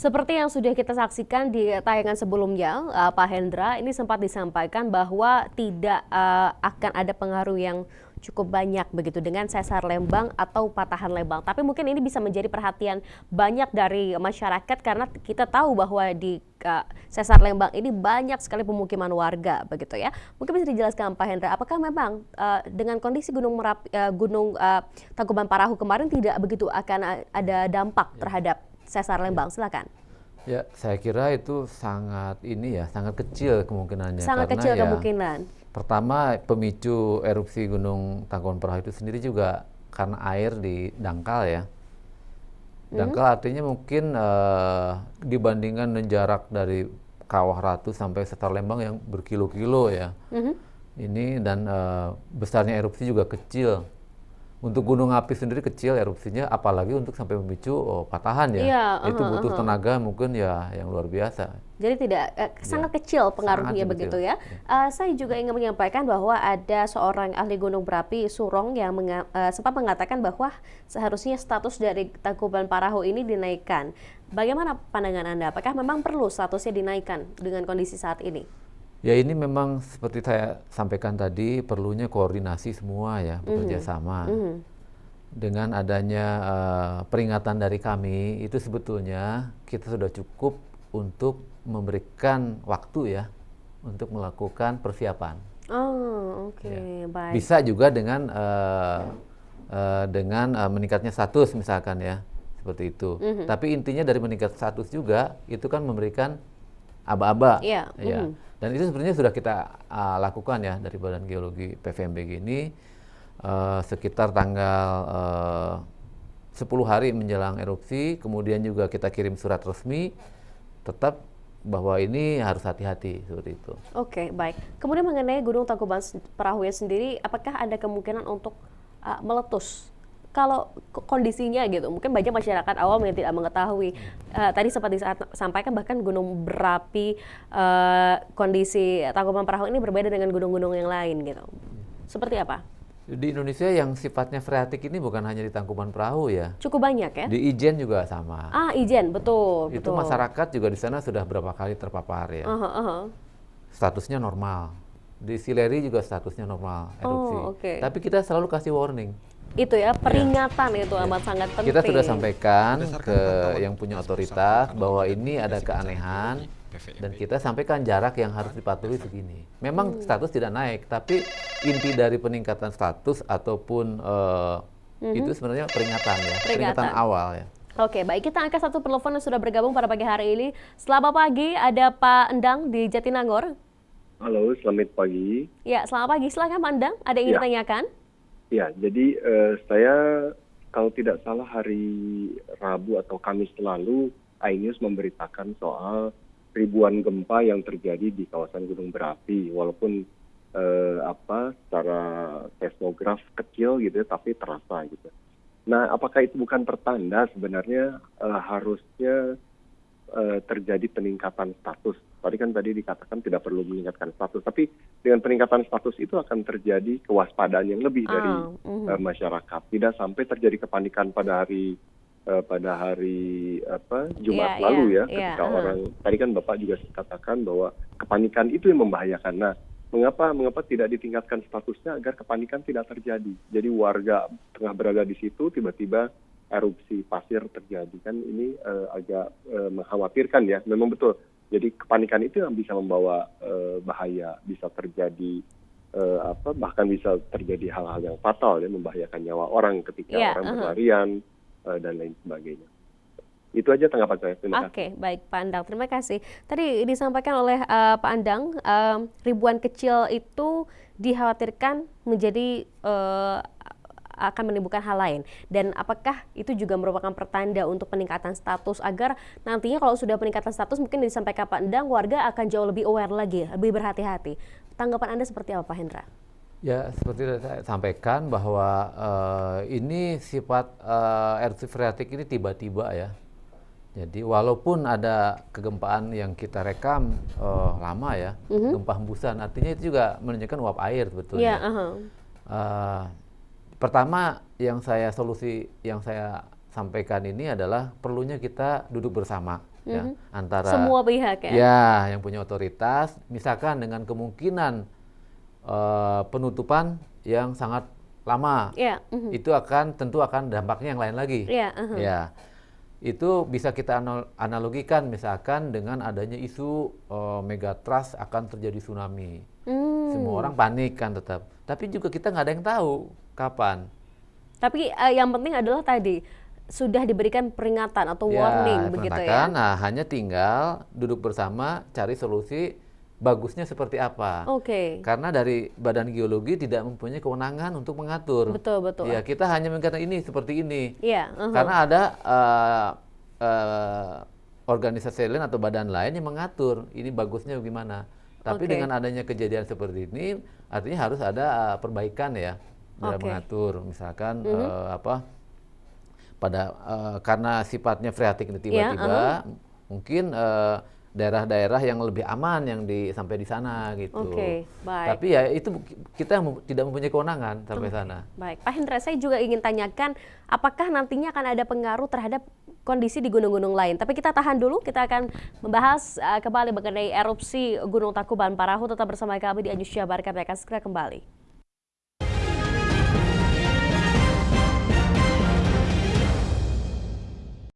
Seperti yang sudah kita saksikan di tayangan sebelumnya, Pak Hendra, ini sempat disampaikan bahwa tidak akan ada pengaruh yang cukup banyak begitu dengan sesar lembang atau patahan lembang. Tapi mungkin ini bisa menjadi perhatian banyak dari masyarakat karena kita tahu bahwa di sesar lembang ini banyak sekali pemukiman warga begitu ya. Mungkin bisa dijelaskan Pak Hendra, apakah memang dengan kondisi Gunung Tangkuban Parahu kemarin tidak begitu akan ada dampak terhadap sesar lembang? Silakan. Ya, saya kira itu sangat sangat kecil kemungkinannya. Sangat karena kecil ya, kemungkinan. pertama pemicu erupsi Gunung Tangkuban Perahu itu sendiri juga karena air di dangkal ya. Dangkal artinya mungkin dibandingkan dengan jarak dari Kawah Ratu sampai sesar lembang yang berkilo-kilo ya. Ini dan besarnya erupsi juga kecil. Untuk gunung api sendiri kecil erupsinya, apalagi untuk sampai memicu patahan ya. Iya, Itu butuh tenaga mungkin ya yang luar biasa. Jadi tidak sangat kecil pengaruhnya sangat begitu kecil. ya. Saya juga ingin menyampaikan bahwa ada seorang ahli gunung berapi Surong yang sempat mengatakan bahwa seharusnya status dari Tangkuban Parahu ini dinaikkan. Bagaimana pandangan Anda? Apakah memang perlu statusnya dinaikkan dengan kondisi saat ini? Ya ini memang seperti saya sampaikan tadi, perlunya koordinasi semua ya, bekerja sama. Dengan adanya peringatan dari kami, itu sebetulnya kita sudah cukup untuk memberikan waktu ya, untuk melakukan persiapan. Oh, oke, Ya. baik. Bisa juga dengan meningkatnya status misalkan ya, seperti itu. Tapi intinya dari meningkat status juga, itu kan memberikan aba-aba. Iya. Ya. Dan itu sebenarnya sudah kita lakukan ya dari Badan Geologi PVMBG ini sekitar tanggal 10 hari menjelang erupsi, kemudian juga kita kirim surat resmi tetap bahwa ini harus hati-hati seperti itu. Oke, baik. Kemudian mengenai Gunung Tangkuban Perahu sendiri, apakah ada kemungkinan untuk meletus? Kalau kondisinya gitu, mungkin banyak masyarakat awam yang tidak mengetahui. Tadi sempat disampaikan bahkan gunung berapi, kondisi Tangkuban Perahu ini berbeda dengan gunung-gunung yang lain gitu. Seperti apa? Di Indonesia yang sifatnya freatik ini bukan hanya di Tangkuban Perahu ya. Cukup banyak ya? Di Ijen juga sama. Ijen, betul. Itu masyarakat juga di sana sudah berapa kali terpapar ya. Statusnya normal. Di Sileri juga statusnya normal erupsi. Okay. Tapi kita selalu kasih warning. Itu ya, peringatan itu amat sangat penting. Kita sudah sampaikan ke yang punya otoritas bahwa ini ada keanehan dan kita sampaikan jarak yang harus dipatuhi segini. Memang status tidak naik, tapi inti dari peningkatan status ataupun itu sebenarnya peringatan ya, peringatan awal ya. Oke, baik, kita angkat satu telepon yang sudah bergabung pada pagi hari ini. Selamat pagi, ada Pak Endang di Jatinangor. Halo, selamat pagi. Ya, selamat pagi. Silakan Pak Endang, ada yang ingin ditanyakan? Ya, jadi saya kalau tidak salah hari Rabu atau Kamis lalu, iNews memberitakan soal ribuan gempa yang terjadi di kawasan gunung berapi, walaupun secara seismograf kecil gitu, tapi terasa gitu. Nah, apakah itu bukan pertanda sebenarnya harusnya terjadi peningkatan status? Tadi dikatakan tidak perlu meningkatkan status, tapi dengan peningkatan status itu akan terjadi kewaspadaan yang lebih dari masyarakat. Tidak sampai terjadi kepanikan pada hari Jumat lalu ya, ketika orang tadi kan Bapak juga katakan bahwa kepanikan itu yang membahayakan. Nah, mengapa tidak ditingkatkan statusnya agar kepanikan tidak terjadi? Jadi warga tengah berada di situ tiba-tiba erupsi pasir terjadi, kan ini agak mengkhawatirkan ya. Memang betul. Jadi kepanikan itu yang bisa membawa bahaya, bisa terjadi bahkan bisa terjadi hal-hal yang fatal ya, membahayakan nyawa orang ketika orang berlarian dan lain sebagainya. Itu aja tanggapan saya. Terima kasih. Oke, baik Pak Endang, terima kasih. Tadi disampaikan oleh Pak Endang, ribuan kecil itu dikhawatirkan menjadi akan menimbulkan hal lain. Dan apakah itu juga merupakan pertanda untuk peningkatan status agar nantinya kalau sudah peningkatan status mungkin disampaikan Pak Endang, warga akan jauh lebih aware lagi, lebih berhati-hati. Tanggapan Anda seperti apa Pak Hendra? Ya, seperti saya sampaikan bahwa ini sifat erupsi freatik ini tiba-tiba ya. Jadi walaupun ada kegempaan yang kita rekam lama ya, gempa hembusan, artinya itu juga menunjukkan uap air sebetulnya. Pertama solusi yang saya sampaikan ini adalah perlunya kita duduk bersama ya, antara semua pihak ya. ya yang punya otoritas, misalkan dengan kemungkinan penutupan yang sangat lama, Ya, itu tentu akan dampaknya yang lain lagi. ya, Ya, itu bisa kita analogikan misalkan dengan adanya isu megatrust akan terjadi tsunami. Semua orang panik kan tetap, tapi juga kita nggak ada yang tahu kapan. Tapi yang penting adalah tadi sudah diberikan peringatan atau warning begitu ya. Nah, hanya tinggal duduk bersama cari solusi bagusnya seperti apa. Oke. Karena dari Badan Geologi tidak mempunyai kewenangan untuk mengatur. Betul, betul. Ya, kita hanya mengatakan ini seperti ini. Iya. Karena ada organisasi lain atau badan lain yang mengatur ini bagusnya bagaimana. Tapi dengan adanya kejadian seperti ini, artinya harus ada perbaikan ya dalam mengatur. Misalkan karena sifatnya freatik ini tiba-tiba, mungkin daerah-daerah yang lebih aman yang sampai di sana gitu. Oke, baik. Tapi ya itu kita tidak mempunyai kewenangan sampai sana. Baik, Pak Hendra, saya juga ingin tanyakan apakah nantinya akan ada pengaruh terhadap kondisi di gunung-gunung lain. Tapi kita tahan dulu, kita akan membahas kembali mengenai erupsi Gunung Tangkuban Parahu. Tetap bersama kami di News Jabar, kami akan segera kembali.